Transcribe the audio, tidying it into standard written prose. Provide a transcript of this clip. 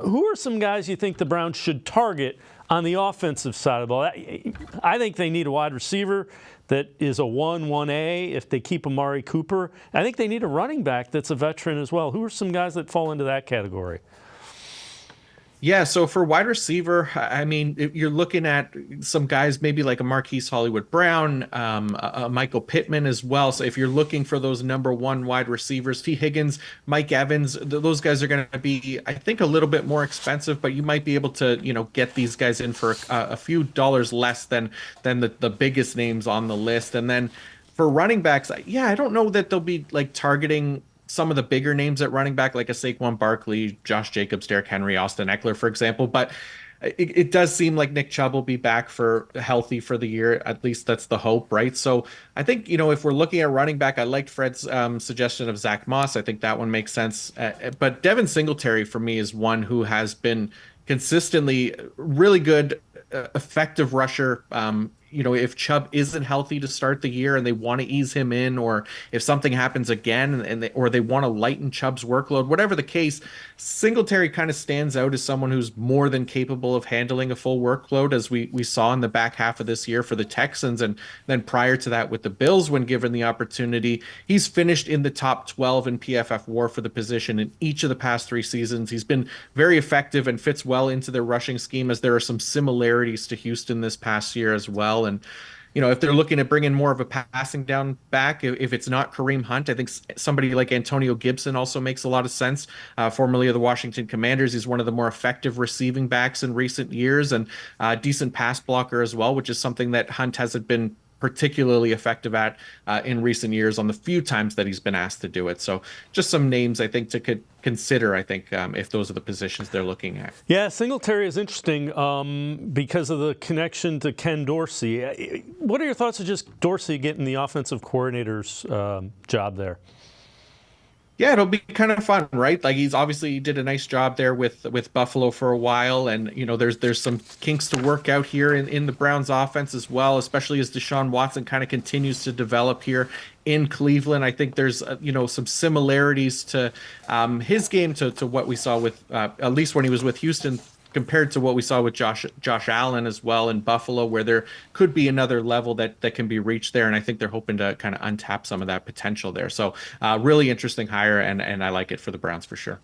Who are some guys you think the Browns should target on the offensive side of the ball? I think they need a wide receiver that is a 1A if they keep Amari Cooper. I think they need a running back that's a veteran as well. Who are some guys that fall into that category? Yeah, so for wide receiver, I mean, if you're looking at some guys maybe like a Marquise Hollywood Brown, a Michael Pittman as well. So if you're looking for those number one wide receivers, T. Higgins, Mike Evans, those guys are going to be, I think, a little bit more expensive, but you might be able to, get these guys in for a few dollars less than the biggest names on the list. And then for running backs, yeah, I don't know that they'll be like targeting some of the bigger names at running back, like a Saquon Barkley, Josh Jacobs, Derrick Henry, Austin Eckler, for example. But it does seem like Nick Chubb will be back for healthy for the year. At least that's the hope, right? So I think, if we're looking at running back, I liked Fred's suggestion of Zach Moss. I think that one makes sense. But Devin Singletary for me is one who has been consistently really good, effective rusher. If Chubb isn't healthy to start the year and they want to ease him in, or if something happens again or they want to lighten Chubb's workload, whatever the case, Singletary kind of stands out as someone who's more than capable of handling a full workload, as we saw in the back half of this year for the Texans, and then prior to that with the Bills when given the opportunity. He's finished in the top 12 in PFF WAR for the position in each of the past 3 seasons. He's been very effective and fits well into their rushing scheme, as there are some similarities to Houston this past year as well. And if they're looking to bring in more of a passing down back, if it's not Kareem Hunt, I think somebody like Antonio Gibson also makes a lot of sense. Formerly of the Washington Commanders, he's one of the more effective receiving backs in recent years, and decent pass blocker as well, which is something that Hunt hasn't been particularly effective at in recent years on the few times that he's been asked to do it. So just some names I think to consider, I think, if those are the positions they're looking at. Yeah, Singletary is interesting because of the connection to Ken Dorsey. What are your thoughts of just Dorsey getting the offensive coordinator's job there? Yeah, it'll be kind of fun, right? Like he did a nice job there with Buffalo for a while, and there's some kinks to work out here in the Browns offense as well, especially as Deshaun Watson kind of continues to develop here in Cleveland. I think there's some similarities to his game to what we saw with at least when he was with Houston, compared to what we saw with Josh Allen as well in Buffalo, where there could be another level that can be reached there. And I think they're hoping to kind of untap some of that potential there. So really interesting hire, and I like it for the Browns for sure.